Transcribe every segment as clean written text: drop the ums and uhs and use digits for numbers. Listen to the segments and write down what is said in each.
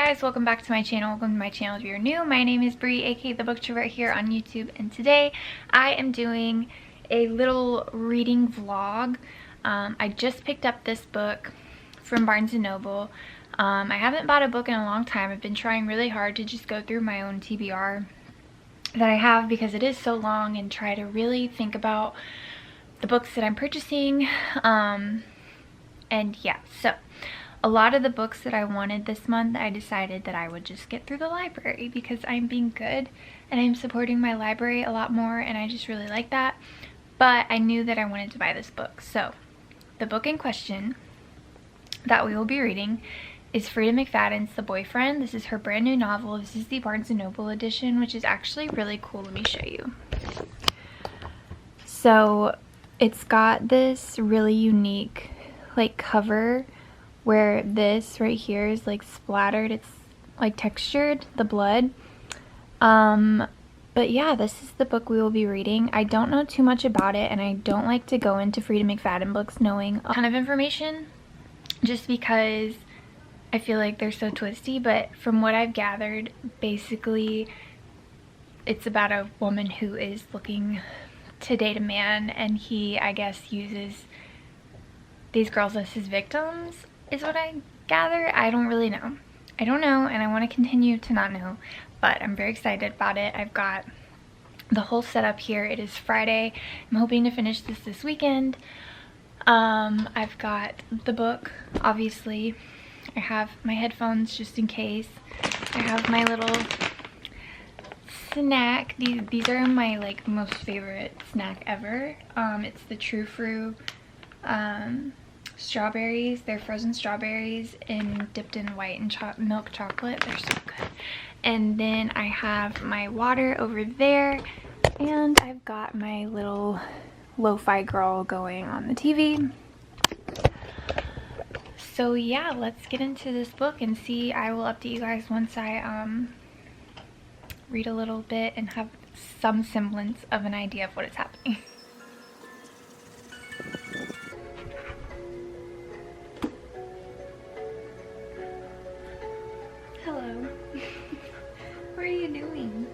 guys, welcome back to my channel. Welcome to my channel if you're new. My name is Bree, aka the Booktrovert, here on YouTube, and today I am doing a little reading vlog. I just picked up this book from Barnes & Noble. I haven't bought a book in a long time. I've been trying really hard to just go through my own TBR that I have because it is so long and try to really think about the books that I'm purchasing. And yeah, so a lot of the books that I wanted this month, I decided that I would just get through the library because I'm being good and I'm supporting my library a lot more, and I just really like that. But I knew that I wanted to buy this book. So the book in question that we will be reading is Frida McFadden's The Boyfriend. This is her brand new novel. This is the Barnes & Noble edition, which is actually really cool. Let me show you. So it's got this really unique like cover where this right here is like splattered, it's like textured, the blood. But yeah, this is the book we will be reading. I don't know too much about it, and I don't like to go into Frida McFadden books knowing a ton of information just because I feel like they're so twisty. But from what I've gathered, basically it's about a woman who is looking to date a man, and he, I guess, uses these girls as his victims, is what I gather. I don't really know. I don't know, and I want to continue to not know, but I'm very excited about it. I've got the whole setup here. It is Friday. I'm hoping to finish this weekend. I've got the book, obviously. I have my headphones just in case. I have my little snack. These are my like most favorite snack ever. It's the True Fruit strawberries. They're frozen strawberries and dipped in white and milk chocolate. They're so good. And then I have my water over there, and I've got my little lo-fi girl going on the TV. So yeah, let's get into this book and see. I will update you guys once I read a little bit and have some semblance of an idea of what is happening. Hello. What are you doing?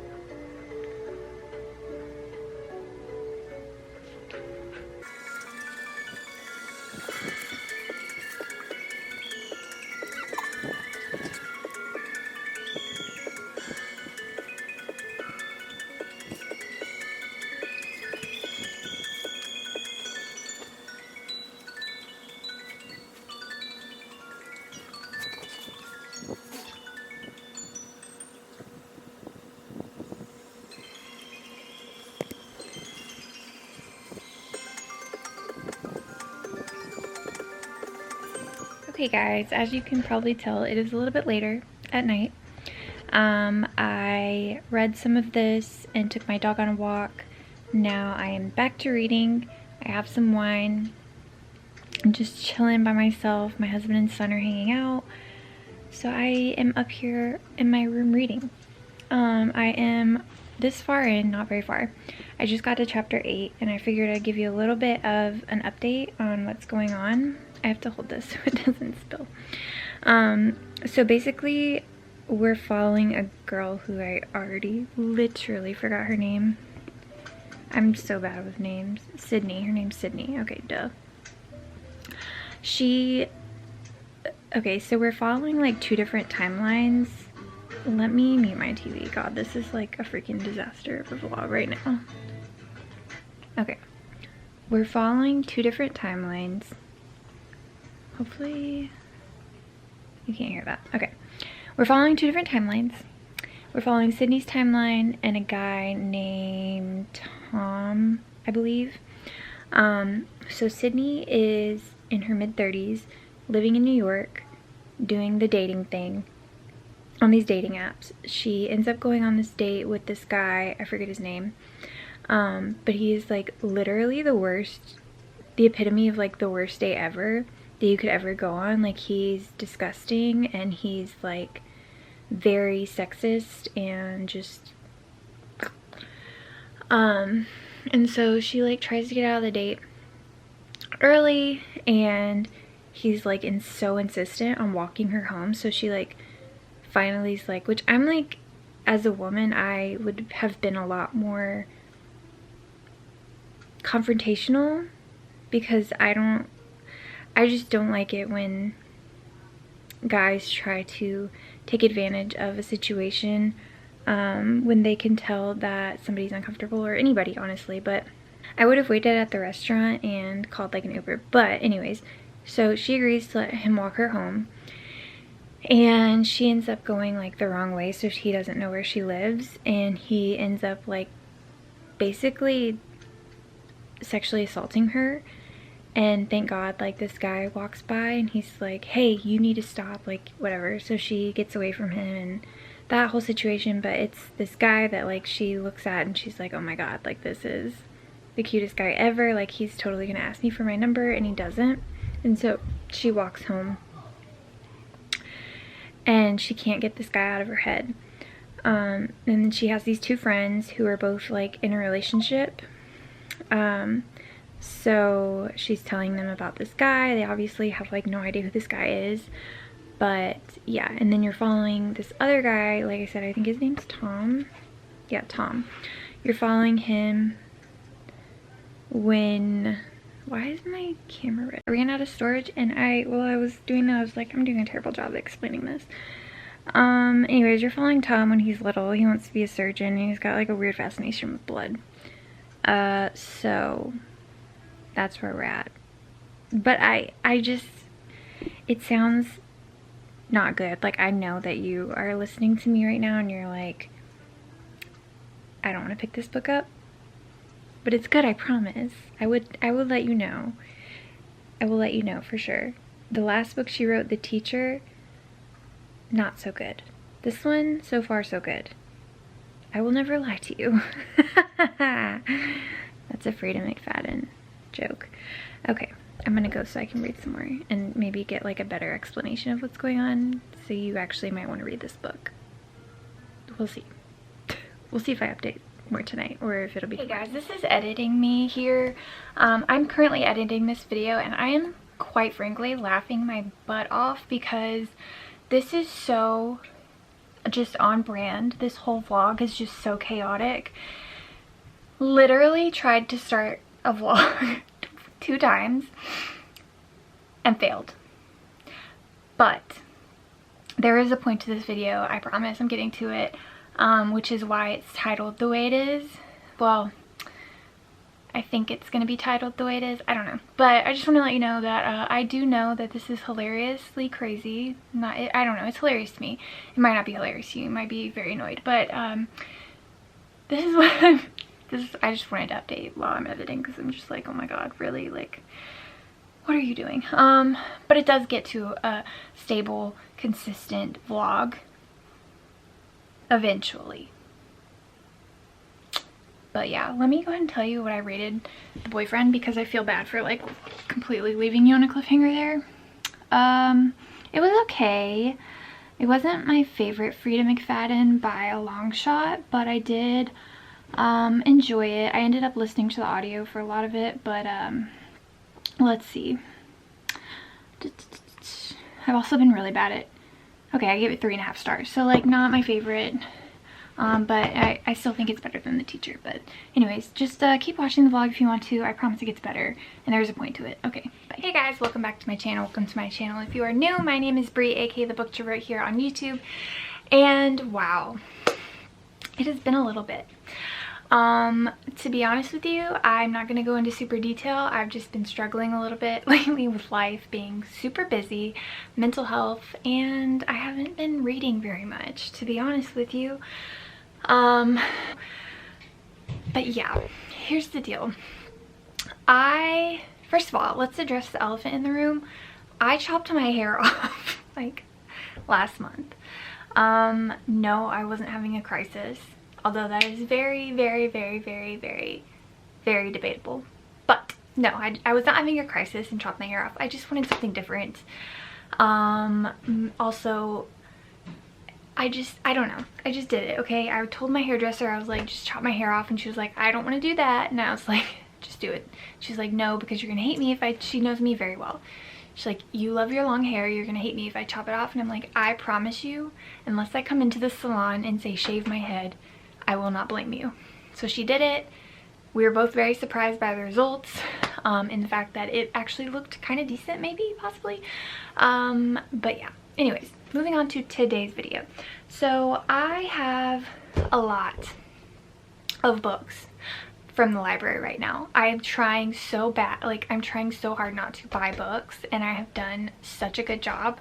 Okay guys, as you can probably tell, it is a little bit later at night. I read some of this and took my dog on a walk. Now I am back to reading. I have some wine. I'm just chilling by myself. My husband and son are hanging out. So I am up here in my room reading. I am this far in, not very far. I just got to chapter 8, and I figured I'd give you a little bit of an update on what's going on. I have to hold this so it doesn't spill. So basically we're following a girl who I already literally forgot her name. I'm so bad with names. Sydney. Her name's Sydney. Okay, duh. Okay, so we're following like 2 different timelines. Let me mute my TV. God, this is like a freaking disaster of a vlog right now. Okay. We're following 2 different timelines. Hopefully you can't hear that. Okay. We're following 2 different timelines. We're following Sydney's timeline and a guy named Tom, I believe. So Sydney is in her mid-30s, living in New York, doing the dating thing on these dating apps. She ends up going on this date with this guy, I forget his name, but he is like literally the worst, the epitome of like the worst date ever that you could ever go on. Like, he's disgusting, and he's like very sexist and just and so she like tries to get out of the date early, and he's like so insistent on walking her home, so she like finally is like, which I'm like, as a woman, I would have been a lot more confrontational, because I just don't like it when guys try to take advantage of a situation when they can tell that somebody's uncomfortable, or anybody, honestly. But I would have waited at the restaurant and called like an Uber. But anyways, so she agrees to let him walk her home, and she ends up going like the wrong way, so he doesn't know where she lives, and he ends up like basically sexually assaulting her. And thank God, like, this guy walks by and he's like, hey, you need to stop, like, whatever. So she gets away from him and that whole situation. But it's this guy that, like, she looks at and she's like, oh my God, like, this is the cutest guy ever. Like, he's totally gonna ask me for my number, and he doesn't. And so she walks home and she can't get this guy out of her head. And then she has these two friends who are both, like, in a relationship. So she's telling them about this guy. They obviously have like no idea who this guy is, but yeah. And then you're following this other guy, like I said, I think his name's Tom. Yeah, Tom. You're following him when, why is my camera red? I ran out of storage, and while I was doing that, I was like, I'm doing a terrible job explaining this. Anyways, you're following Tom when he's little. He wants to be a surgeon, and he's got like a weird fascination with blood. So that's where we're at. But I just, it sounds not good. Like, I know that you are listening to me right now and you're like, I don't want to pick this book up, but it's good, I promise. I would let you know. I will let you know for sure. The last book she wrote, The Teacher, not so good. This one, so far so good. I will never lie to you. That's a Frida McFadden joke. Okay, I'm gonna go so I can read some more and maybe get like a better explanation of what's going on, so you actually might want to read this book. We'll see. We'll see if I update more tonight, or if it'll be Hey guys, this is editing me here. I'm currently editing this video, and I am quite frankly laughing my butt off because this is so just on brand. This whole vlog is just so chaotic. Literally tried to start a vlog 2 times and failed. But there is a point to this video, I promise. I'm getting to it, which is why it's titled the way it is. Well, I think it's going to be titled the way it is. I don't know. But I just want to let you know that I do know that this is hilariously crazy. I don't know. It's hilarious to me. It might not be hilarious to you. You might be very annoyed. But this is what I just wanted to update while I'm editing, because I'm just like, oh my God, really? Like, what are you doing? But it does get to a stable, consistent vlog eventually. But yeah, let me go ahead and tell you what I rated The Boyfriend, because I feel bad for like completely leaving you on a cliffhanger there. It was okay. It wasn't my favorite Frida McFadden by a long shot, but I did enjoy it. I ended up listening to the audio for a lot of it, but let's see. I've also been really bad at, okay, I gave it 3.5 stars, so like not my favorite. But I still think it's better than The Teacher. But anyways, just keep watching the vlog if you want to. I promise it gets better, and there's a point to it. Okay, bye. Hey guys, welcome back to my channel. Welcome to my channel. If you are new, my name is Bree, aka The Booktuber, here on YouTube. And wow, it has been a little bit. To be honest with you, I'm not gonna go into super detail. I've just been struggling a little bit lately with life being super busy, mental health, and I haven't been reading very much, to be honest with you. But yeah, here's the deal. First of all, let's address the elephant in the room. I chopped my hair off like last month. No, I wasn't having a crisis, although that is very, very, very, very, very, very debatable. But no, I was not having a crisis and chopped my hair off. I just wanted something different. Also, I don't know. I just did it, okay? I told my hairdresser, I was like, just chop my hair off, and she was like, I don't want to do that. And I was like, just do it. She's like, no, because you're gonna hate me if she knows me very well. She's like, you love your long hair, you're gonna hate me if I chop it off. And I'm like, I promise you, unless I come into the salon and say shave my head, I will not blame you. So she did it. We were both very surprised by the results, and the fact that it actually looked kind of decent, maybe, possibly. But yeah, anyways, moving on to today's video. So I have a lot of books from the library right now. I am trying so bad, like I'm trying so hard not to buy books, and I have done such a good job,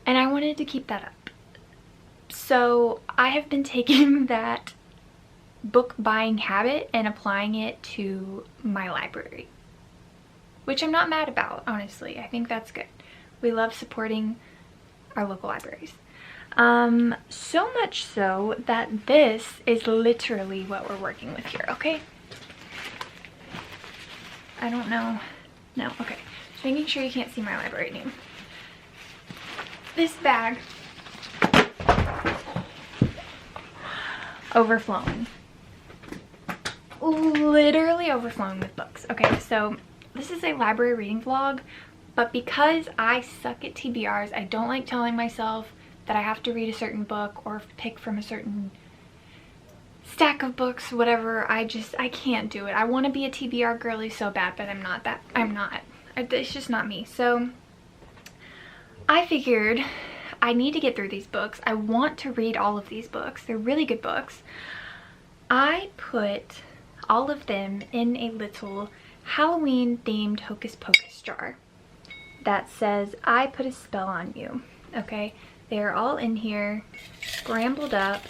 and I wanted to keep that up. So I have been taking that book buying habit and applying it to my library, which I'm not mad about, honestly. I think that's good. We love supporting our local libraries. So much so that this is literally what we're working with here, okay? I don't know. No, okay. Just making sure you can't see my library name. This bag overflowing. Literally overflowing with books. Okay, so this is a library reading vlog, but because I suck at TBRs, I don't like telling myself that I have to read a certain book or pick from a certain stack of books, whatever. I can't do it. I want to be a TBR girly so bad, but I'm not. It's just not me. So I figured I need to get through these books. I want to read all of these books. They're really good books. I put all of them in a little Halloween themed Hocus Pocus jar that says, I put a spell on you. Okay, they're all in here, scrambled up,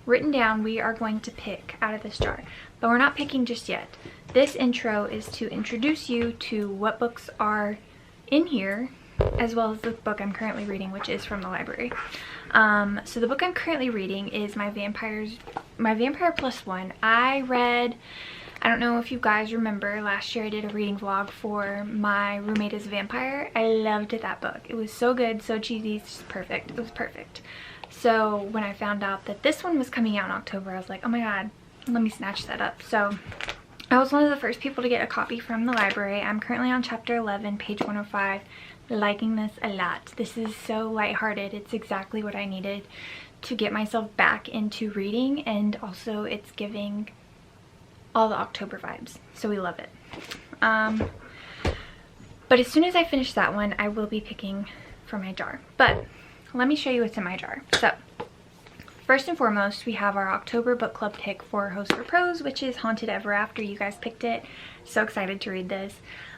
written down. We are going to pick out of this jar, but we're not picking just yet. This intro is to introduce you to what books are in here, as well as the book I'm currently reading, which is from the library. So the book I'm currently reading is My Vampire Plus One. I don't know if you guys remember, last year I did a reading vlog for My Roommate is a Vampire. I loved that book. It was so good, so cheesy, it's just perfect. It was perfect. So when I found out that this one was coming out in October, I was like, oh my god, let me snatch that up. So I was one of the first people to get a copy from the library. I'm currently on chapter 11, page 105. Liking this a lot. This is so lighthearted. It's exactly what I needed to get myself back into reading, and also it's giving all the October vibes, so we love it. But as soon as I finish that one, I will be picking from my jar. But let me show you what's in my jar. So first and foremost, we have our October book club pick for Host for Prose, which is Haunted Ever After. You guys picked it. So excited to read this,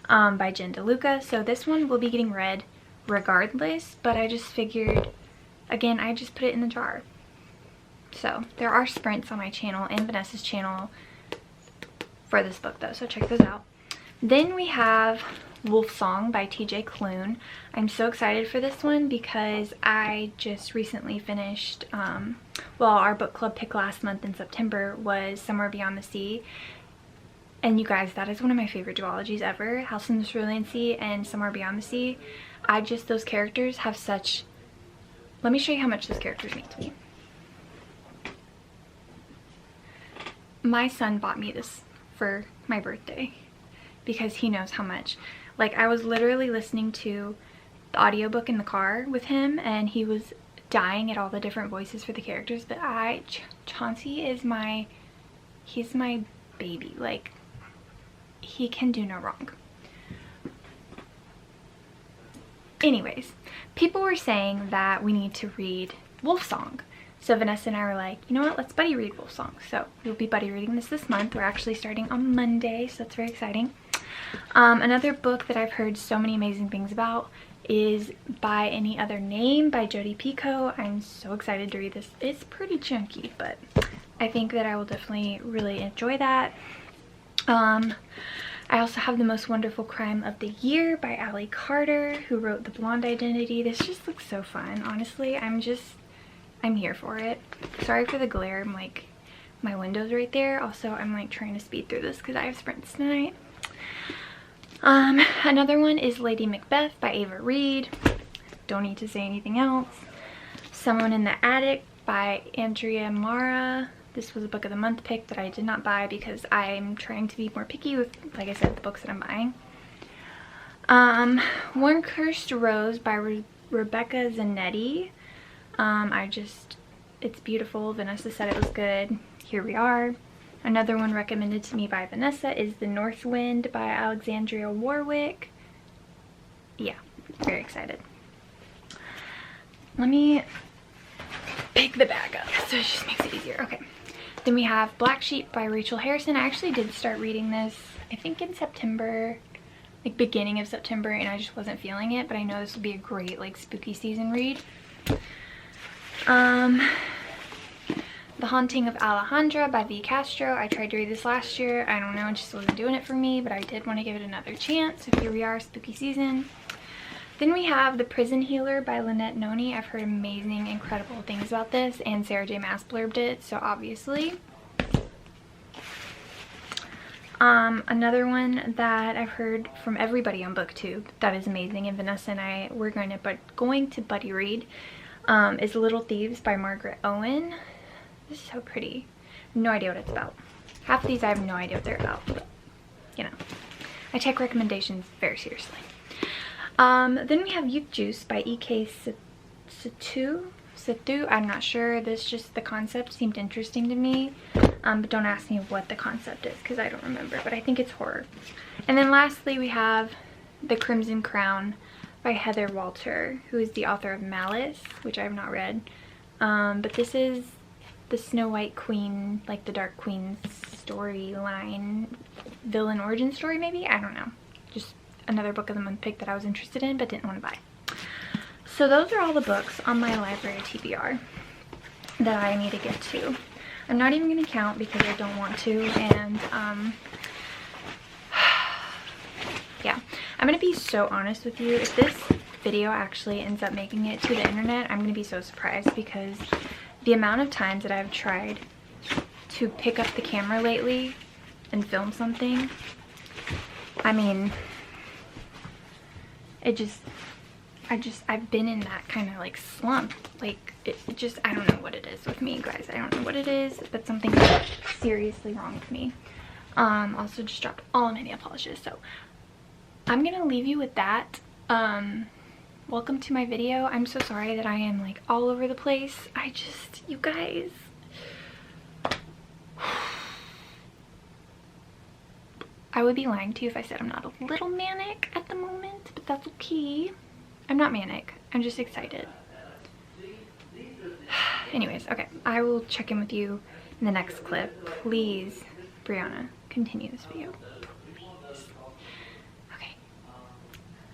by Jen DeLuca. So this one will be getting read regardless, but I just figured, again, I just put it in the jar. So there are sprints on my channel and Vanessa's channel for this book though, so check those out. Then we have Wolf Song by TJ Klune. I'm so excited for this one because I just recently finished, well, our book club pick last month in September was Somewhere Beyond the Sea. And you guys, that is one of my favorite duologies ever. House in the Cerulean Sea and Somewhere Beyond the Sea. Those characters have such... Let me show you how much those characters mean to me. My son bought me this for my birthday because he knows how much. Like, I was literally listening to the audiobook in the car with him, and he was dying at all the different voices for the characters. But Chauncey is he's my baby. Like, he can do no wrong. Anyways, people were saying that we need to read Wolf Song. So Vanessa and I were like, you know what, let's buddy read Wolf Song. So we'll be buddy reading this month. We're actually starting on Monday, so that's very exciting. Another book that I've heard so many amazing things about is By Any Other Name by Jodi Picoult. I'm so excited to read this. It's pretty chunky, but I think that I will definitely really enjoy that. I also have The Most Wonderful Crime of the Year by Allie Carter, who wrote The Blonde Identity. This just looks so fun. Honestly, I'm here for it. Sorry for the glare. I'm like, my window's right there. Also, I'm like trying to speed through this because I have sprints tonight. Another one is Lady Macbeth by Ava Reed. Don't need to say anything else. Someone in the Attic by Andrea Mara. This was a book of the month pick that I did not buy because I'm trying to be more picky with, like I said, the books that I'm buying. One Cursed Rose by Rebecca Zanetti. It's beautiful. Vanessa said it was good. Here we are. Another one recommended to me by Vanessa is The North Wind by Alexandria Warwick. Yeah, very excited. Let me pick the bag up so it just makes it easier. Okay. Then we have Black Sheep by Rachel Harrison. I actually did start reading this, I think in September, like beginning of September, and I just wasn't feeling it, but I know this will be a great like spooky season read. The Haunting of Alejandra by V. Castro. I tried to read this last year. I don't know, it just wasn't doing it for me, but I did want to give it another chance. So here we are, spooky season. Then we have The Prison Healer by Lynette Noni. I've heard amazing, incredible things about this, and Sarah J. Maas blurbed it, so obviously. Another one that I've heard from everybody on BookTube that is amazing, and Vanessa and I were going to buddy read, is Little Thieves by Margaret Owen. This is so pretty. No idea what it's about. Half of these I have no idea what they're about, but you know, I take recommendations very seriously. Then we have Youth Juice by E.K. Situ. I'm not sure. The concept seemed interesting to me. But don't ask me what the concept is because I don't remember, but I think it's horror. And then lastly we have The Crimson Crown by Heather Walter, who is the author of Malice, which I have not read. But this is the Snow White Queen, like the Dark Queen's storyline, villain origin story maybe? I don't know. Just another book of the month pick that I was interested in but didn't want to buy. So those are all the books on my library TBR that I need to get to. I'm not even going to count because I don't want to, and yeah, I'm going to be so honest with you. If this video actually ends up making it to the internet, I'm going to be so surprised because the amount of times that I've tried to pick up the camera lately and film something, I mean, I've been in that kind of like slump. Like I don't know what it is with me, guys. I don't know what it is, but something's seriously wrong with me. Also just dropped all of my nail polishes, so I'm gonna leave you with that. Welcome to my video. I'm so sorry that I am like all over the place. You guys, I would be lying to you if I said I'm not a little manic at the moment, but that's okay. I'm not manic. I'm just excited. Anyways, okay. I will check in with you in the next clip. Please, Brianna, continue this video. Please. Okay.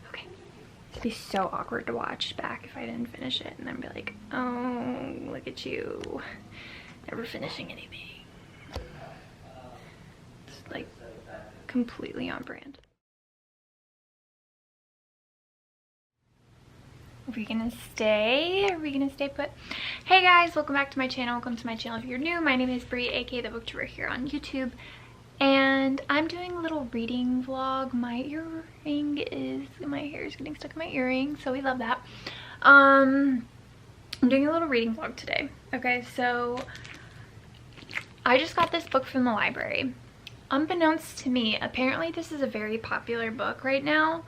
Okay. It'd be so awkward to watch back if I didn't finish it and then be like, oh, look at you. Never finishing anything. It's like completely on brand. Are we gonna stay? Are we gonna stay put? Hey guys, welcome back to my channel. Welcome to my channel if you're new. My name is Brie, aka the Booktuber here on YouTube. And I'm doing a little reading vlog. My hair is getting stuck in my earring, so we love that. I'm doing a little reading vlog today. Okay, so I just got this book from the library. Unbeknownst to me, apparently this is a very popular book right now.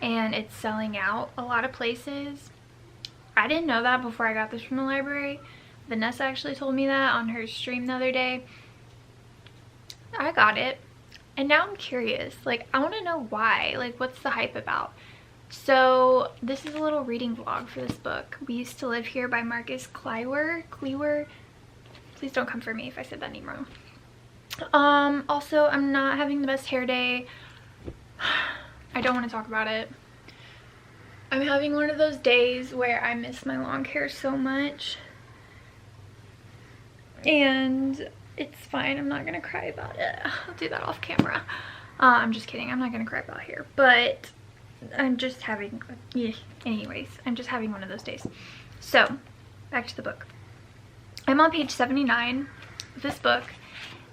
And it's selling out a lot of places. I didn't know that before I got this from the library. Vanessa actually told me that on her stream the other day. I got it, and now I'm curious. Like, I want to know why. Like, what's the hype about? So this is a little reading vlog for this book. We Used to Live Here by Marcus Clewer. Please don't come for me if I said that name wrong. Also, I'm not having the best hair day. I don't want to talk about it. I'm having one of those days where I miss my long hair so much. And it's fine. I'm not going to cry about it. I'll do that off camera. I'm just kidding. I'm not going to cry about hair. But I'm just having... anyways, I'm just having one of those days. So, back to the book. I'm on page 79 of this book.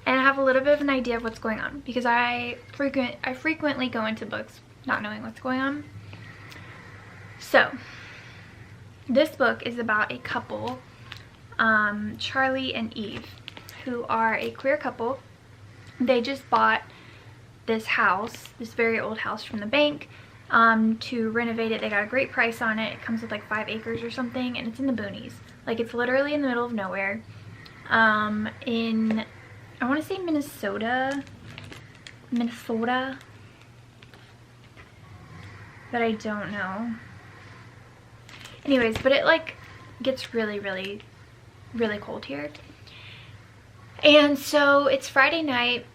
And I have a little bit of an idea of what's going on. Because I frequently go into books not knowing what's going on. So, this book is about a couple, Charlie and Eve, who are a queer couple. They just bought this house, this very old house from the bank. to renovate it. They got a great price on it. It comes with like 5 acres or something, and it's in the boonies. Like, it's literally in the middle of nowhere. In, I want to say Minnesota, but I don't know. Anyways, but it like gets really, really, really cold here. And so it's Friday night.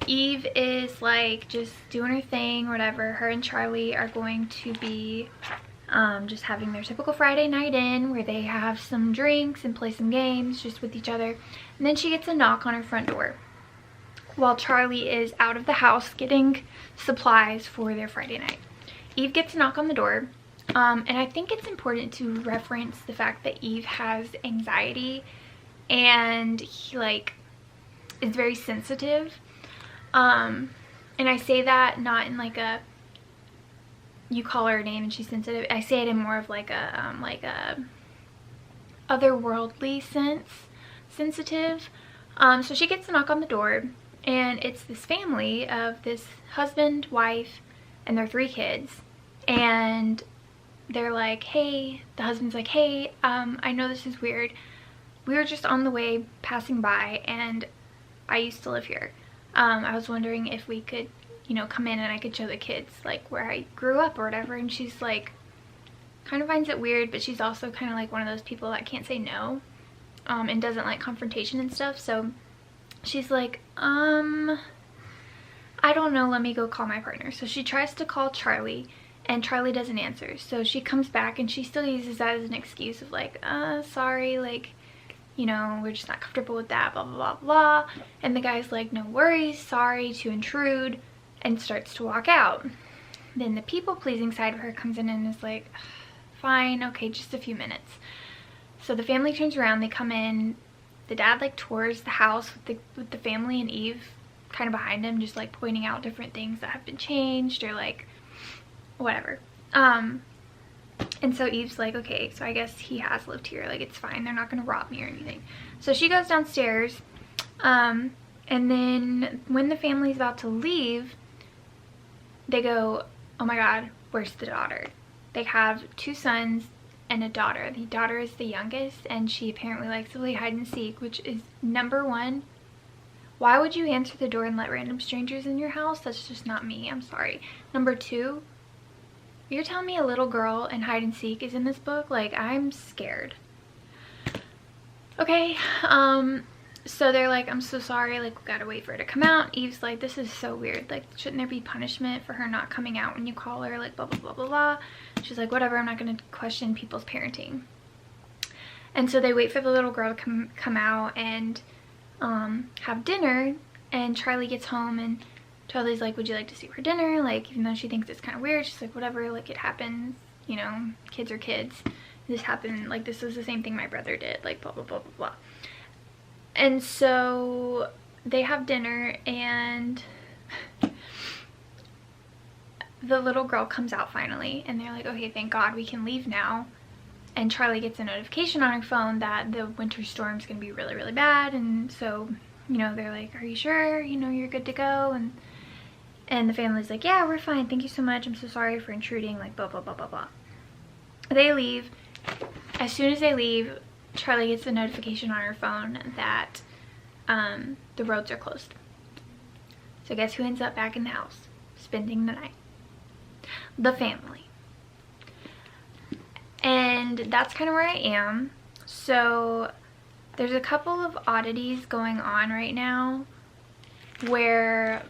Eve is like just doing her thing, whatever. Her and Charlie are going to be just having their typical Friday night in, where they have some drinks and play some games just with each other. And then she gets a knock on her front door while Charlie is out of the house getting supplies for their Friday night. Eve gets a knock on the door, and I think it's important to reference the fact that Eve has anxiety, and he like is very sensitive. And I say that not in like a, you call her a name and she's sensitive. I say it in more of like a otherworldly sense, sensitive. So she gets a knock on the door, and it's this family of this husband, wife, and their 3 kids. And they're like, hey, the husband's like, hey, I know this is weird. We were just on the way passing by, and I used to live here. I was wondering if we could, you know, come in and I could show the kids like where I grew up or whatever. And she's like, kind of finds it weird, but she's also kind of like one of those people that can't say no, and doesn't like confrontation and stuff. So she's like, I don't know, let me go call my partner. So she tries to call Charlie, and Charlie doesn't answer. So she comes back and she still uses that as an excuse of like, sorry, like, you know, we're just not comfortable with that, blah, blah, blah, blah. And the guy's like, no worries, sorry to intrude, and starts to walk out. Then the people-pleasing side of her comes in and is like, fine, okay, just a few minutes. So the family turns around, they come in, the dad like tours the house with the family, and Eve kind of behind him, just like pointing out different things that have been changed or like whatever. And so Eve's like, okay, so I guess he has lived here, like it's fine, they're not gonna rob me or anything. So she goes downstairs, and then when the family's about to leave, they go, oh my god, where's the daughter? They have 2 sons and a daughter. The daughter is the youngest, and she apparently likes to play hide and seek, which is number 1. Why would you answer the door and let random strangers in your house? That's just not me, I'm sorry. Number 2, you're telling me a little girl and hide and seek is in this book? Like, I'm scared. Okay, so they're like, I'm so sorry, like, we gotta wait for her to come out. Eve's like, this is so weird, like, shouldn't there be punishment for her not coming out when you call her, like, blah, blah, blah, blah, blah. She's like, whatever, I'm not gonna question people's parenting. And so they wait for the little girl to come out and have dinner, and Charlie gets home, and Charlie's like, would you like to see her dinner? Like, even though she thinks it's kind of weird, she's like, whatever, like, it happens, you know, kids are kids. This happened, like, this was the same thing my brother did, like, blah, blah, blah, blah, blah. And so they have dinner, and the little girl comes out finally, and they're like, okay, thank God we can leave now. And Charlie gets a notification on her phone that the winter storm's gonna be really, really bad. And so, you know, they're like, are you sure, you know, you're good to go? And the family's like, yeah, we're fine, thank you so much, I'm so sorry for intruding, like, blah, blah, blah, blah, blah. They leave. As soon as they leave, Charlie gets a notification on her phone that the roads are closed. So guess who ends up back in the house spending the night? The family. And that's kind of where I am. So there's a couple of oddities going on right now where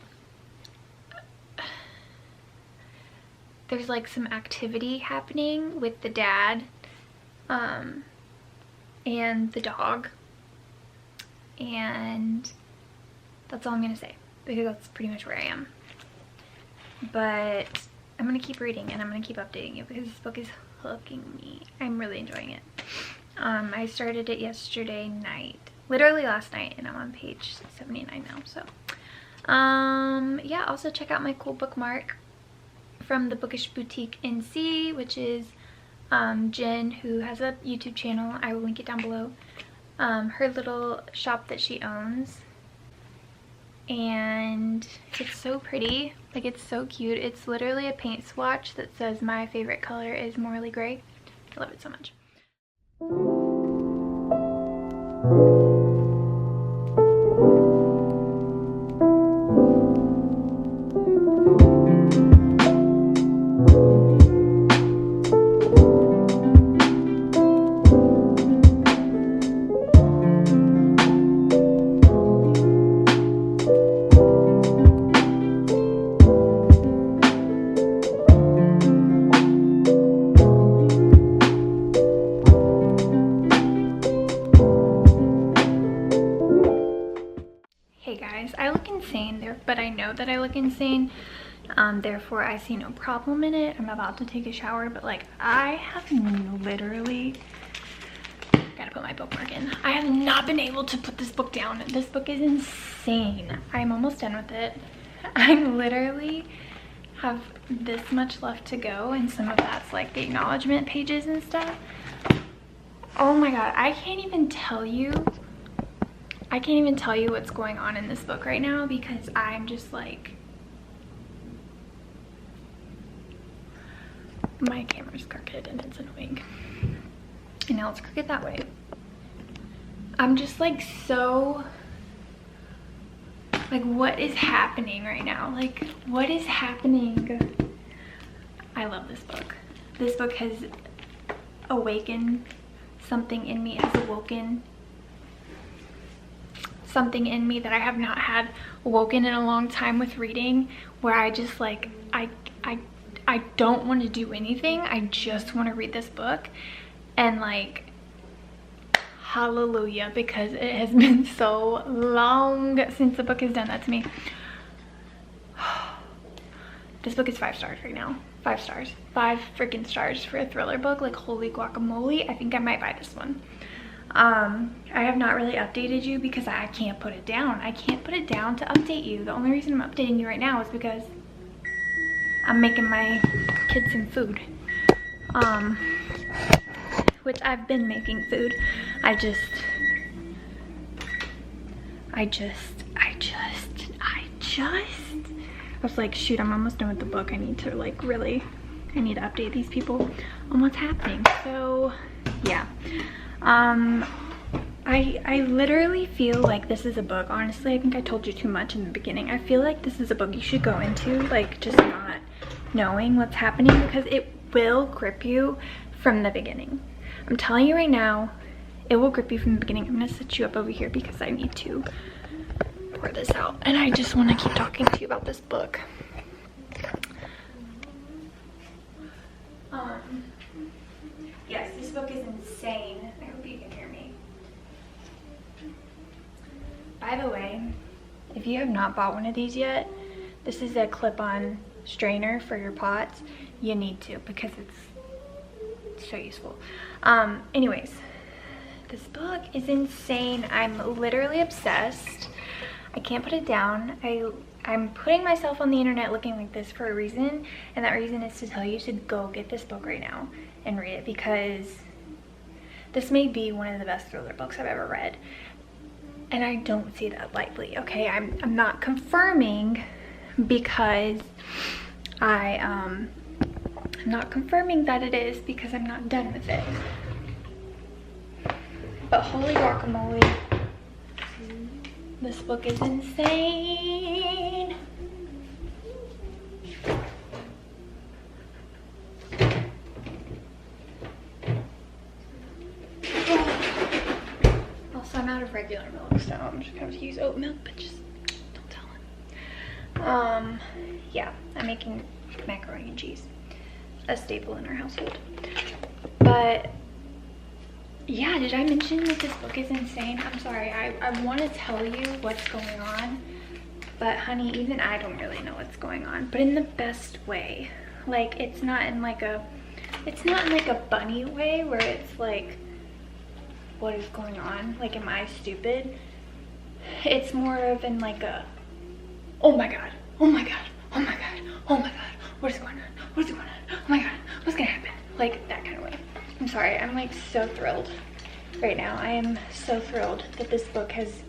there's like some activity happening with the dad and the dog, and that's all I'm gonna say, because that's pretty much where I am. But I'm gonna keep reading, and I'm gonna keep updating you, because this book is hooking me. I'm really enjoying it. I started it yesterday night, literally last night, and I'm on page 79 now. So yeah, also check out my cool bookmark from the Bookish Boutique NC, which is Jen, who has a YouTube channel. I will link it down below. Her little shop that she owns. and it's so pretty. Like, it's so cute. It's literally a paint swatch that says my favorite color is Morley Gray. I love it so much. Hey guys, I look insane there, but I know that I look insane. Therefore I see no problem in it. I'm about to take a shower, but like, I have literally gotta put my bookmark in. I have not been able to put this book down. This book is insane. I'm almost done with it. I literally have this much left to go, and some of that's like the acknowledgement pages and stuff. Oh my god, I can't even tell you what's going on in this book right now, because I'm just like, my camera's crooked and it's annoying. And now it's crooked that way. I'm just like, so, like, what is happening right now? Like, what is happening? I love this book. This book has awakened something in me, has awoken something in me that I have not had woken in a long time with reading, where I just like, I don't want to do anything. I just want to read this book, and like, hallelujah, because it has been so long since the book has done that to me. This book is 5 stars right now. 5 stars. 5 freaking stars for a thriller book. Like, holy guacamole. I think I might buy this one. I have not really updated you because I can't put it down. I can't put it down to update you. The only reason I'm updating you right now is because I'm making my kids some food. Which I've been making food. I was like, shoot, I'm almost done with the book. I need to like really, I need to update these people on what's happening. So yeah. I literally feel like this is a book, honestly, I think I told you too much in the beginning. I feel like this is a book you should go into, like, just not knowing what's happening, because it will grip you from the beginning. I'm telling you right now, it will grip you from the beginning. I'm gonna set you up over here because I need to pour this out, and I just want to keep talking to you about this book. Yes, this book is insane. I hope you can hear me. By the way, if you have not bought one of these yet, this is a clip-on strainer for your pots. You need to, because it's so useful. Anyways, this book is insane. I'm literally obsessed. I can't put it down. I'm putting myself on the internet looking like this for a reason, and that reason is to tell you to go get this book right now and read it, because this may be one of the best thriller books I've ever read, and I don't see that lightly. Okay, I'm not confirming, because I'm not confirming that it is, because I'm not done with it. But holy guacamole, this book is insane. Also, I'm out of regular milk, so I'm just gonna use oat milk, but just don't tell him. Yeah, I'm making macaroni and cheese, a staple in our household. But yeah, did I mention that this book is insane? I'm sorry, I want to tell you what's going on, but honey, even I don't really know what's going on, but in the best way. Like, it's not in like a bunny way where it's like, what is going on? Like, am I stupid? It's more of in like a, oh my god, oh my god, oh my god, oh my god, what is going on? What is going on? Oh my god, what's gonna happen? Like, that kind of way. I'm sorry, I'm like so thrilled right now. I am so thrilled that this book has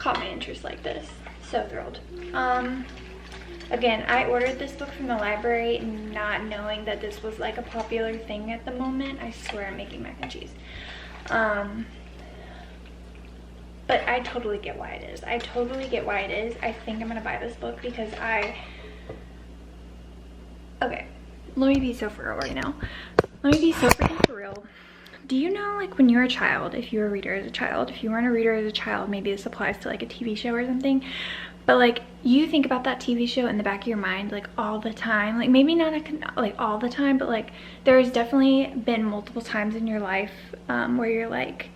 caught my interest like this. So thrilled. Again, I ordered this book from the library not knowing that this was like a popular thing at the moment. I swear I'm making mac and cheese. But I totally get why it is. I totally get why it is. I think I'm gonna buy this book because okay, let me be so for real right now. Let me be so freaking for real. Do you know, like, when you're a child, if you're a reader as a child, if you weren't a reader as a child, maybe this applies to like a TV show or something, but like you think about that TV show in the back of your mind like all the time, like maybe not like all the time, but like there's definitely been multiple times in your life where you're like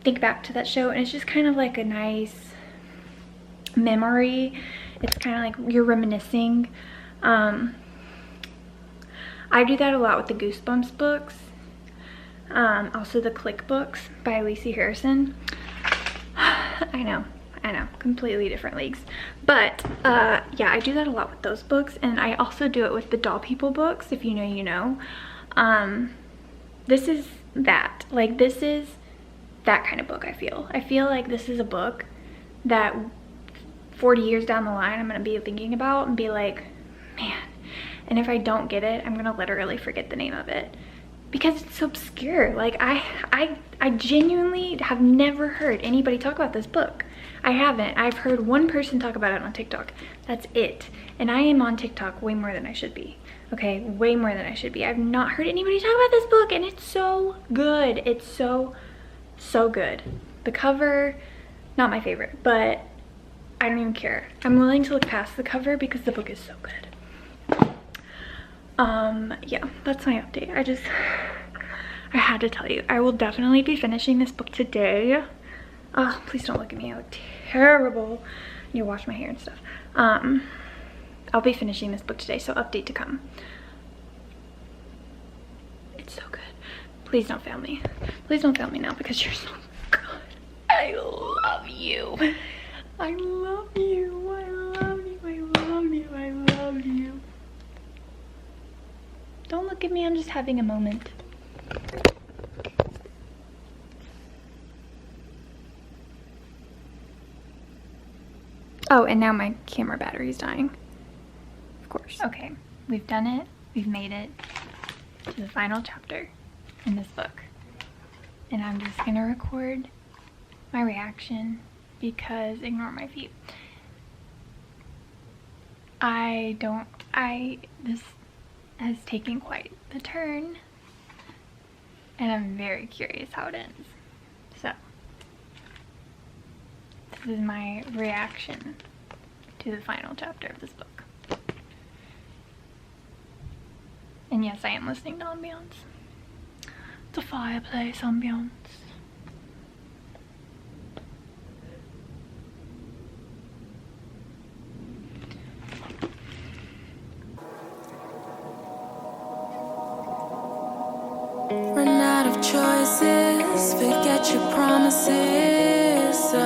think back to that show and it's just kind of like a nice memory. It's kind of like you're reminiscing. I do that a lot with the Goosebumps books. Also the Click books by Lacey Harrison. I know, completely different leagues. But yeah, I do that a lot with those books, and I also do it with the Doll People books, if you know, you know. This is that. Like, this is that kind of book, I feel. I feel like this is a book that 40 years down the line, I'm gonna be thinking about and be like, man. And if I don't get it, I'm gonna literally forget the name of it. Because it's so obscure. Like, I genuinely have never heard anybody talk about this book. I haven't. I've heard one person talk about it on TikTok. That's it. And I am on TikTok way more than I should be. Okay, way more than I should be. I've not heard anybody talk about this book, and it's so good. It's so good. The cover, not my favorite, but I don't even care. I'm willing to look past the cover because the book is so good. Yeah, that's my update. I had to tell you, I will definitely be finishing this book today. Oh, please don't look at me, I look terrible. I need to wash my hair and stuff. I'll be finishing this book today, so update to come. It's so good. Please don't fail me. Please don't fail me now because you're so good. I love you. I love you. I love you. I love you. I love you. Don't look at me, I'm just having a moment. Oh, and now my camera battery's dying. Of course. Okay, we've done it. We've made it to the final chapter in this book. And I'm just gonna record my reaction because ignore my feet. This has taken quite the turn, and I'm very curious how it ends. So this is my reaction to the final chapter of this book. And yes, I am listening to ambiance. It's a fireplace ambiance. Run out of choices, forget your promises, so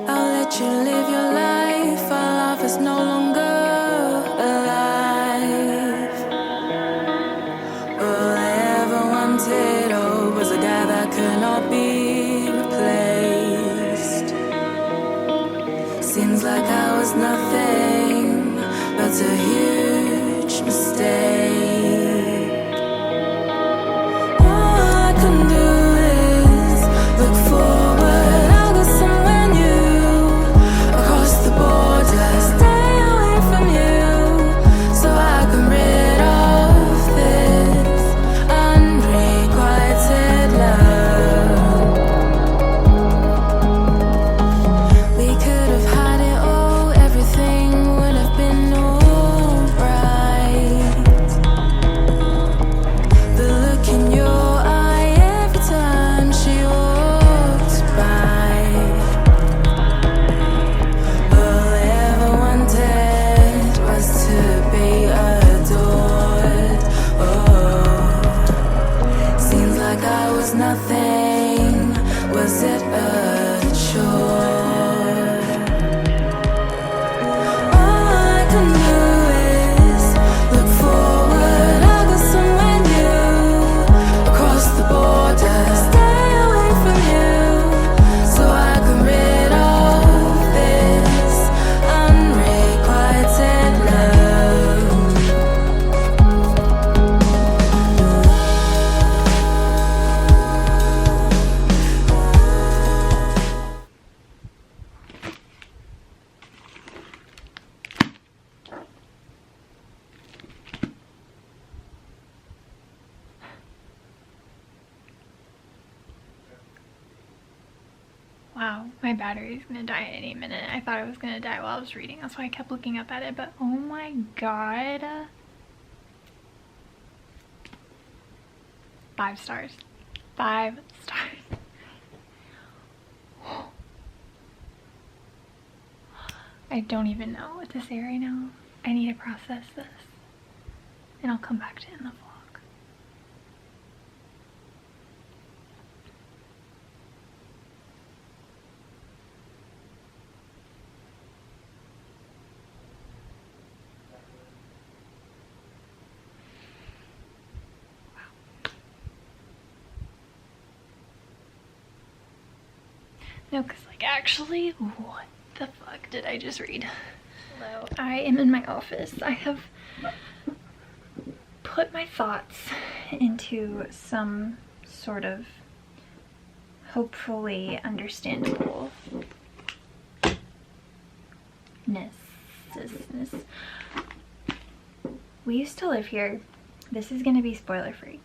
I'll let you live your life. Our love is no longer alive. All I ever wanted, was a guy that could not be replaced. Seems like I was nothing but a huge mistake. Wow, my battery is gonna die any minute. I thought it was gonna die while I was reading. That's why I kept looking up at it, but oh my god. 5 stars. 5 stars. I don't even know what to say right now. I need to process this. And I'll come back to it in the vlog. No, because like actually, what the fuck did I just read? Hello, I am in my office. I have put my thoughts into some sort of hopefully understandable ness. We used to live here. This is gonna be spoiler free,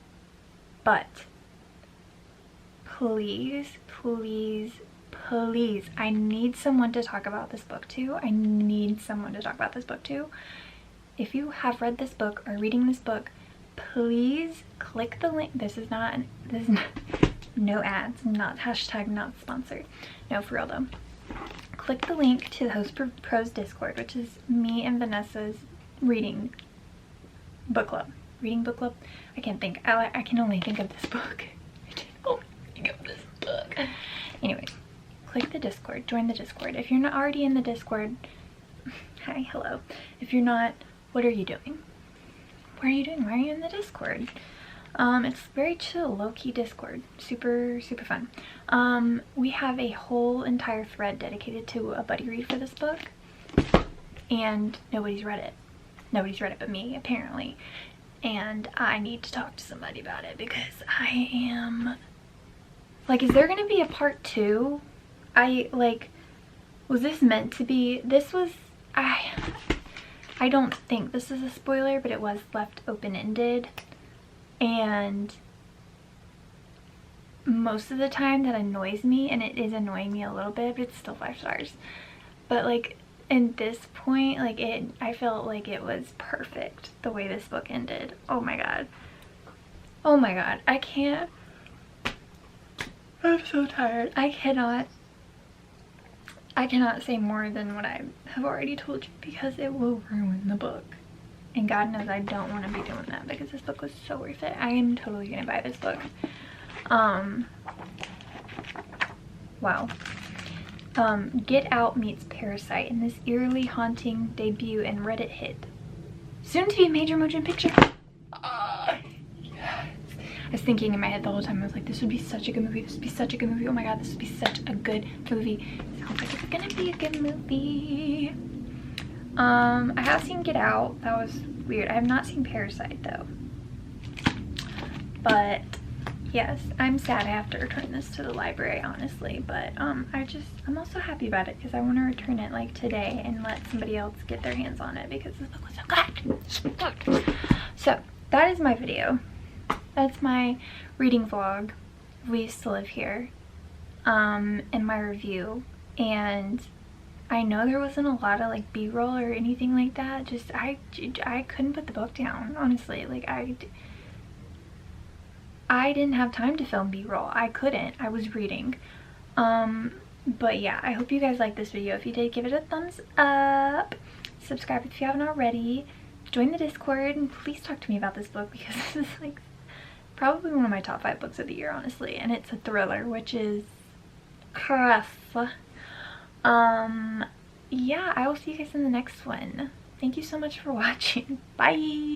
but please, please, please, I need someone to talk about this book to. I need someone to talk about this book to. If you have read this book or reading this book, please click the link. This is not no ads, not hashtag not sponsored. No, for real though. Click the link to the Host Pros Discord, which is me and Vanessa's reading book club. Reading book club? I can't think. I can only think of this book. I can only think of this book. Anyways, click the Discord. Join the Discord. If you're not already in the Discord, hi, hello. If you're not, what are you doing? What are you doing? Why are you in the Discord? It's very chill, low-key Discord. Super, super fun. We have a whole entire thread dedicated to a buddy read for this book, and nobody's read it. Nobody's read it but me, apparently. And I need to talk to somebody about it because I am... Like, is there gonna be a part 2? Was this meant to be... This was... I don't think this is a spoiler, but it was left open-ended. And most of the time that annoys me, and it is annoying me a little bit, but it's still 5 stars. But like, in this point, like I felt like it was perfect the way this book ended. Oh my god. Oh my god. I can't. I'm so tired. I cannot say more than what I have already told you because it will ruin the book. And God knows I don't want to be doing that because this book was so worth it. I am totally gonna buy this book. Wow. Get Out meets Parasite in this eerily haunting debut and Reddit hit. Soon to be a major motion picture. Yes. I was thinking in my head the whole time, I was like, this would be such a good movie. This would be such a good movie. Oh my god, this would be such a good movie. Sounds like it's gonna be a good movie. I have seen Get Out. That was weird. I have not seen Parasite though. But yes, I'm sad I have to return this to the library, honestly. But I'm also happy about it because I want to return it like today and let somebody else get their hands on it because this book was so good. So good. So that is my video. That's my reading vlog. We Used to Live Here. And my review. And I know there wasn't a lot of like b-roll or anything like that. Just I couldn't put the book down, honestly. Like I didn't have time to film b-roll. I couldn't. I was reading. But yeah, I hope you guys liked this video. If you did, give it a thumbs up. Subscribe if you haven't already. Join the Discord and please talk to me about this book because this is like probably one of my top 5 books of the year, honestly. And it's a thriller, which is crap. Yeah, I will see you guys in the next one. Thank you so much for watching. Bye!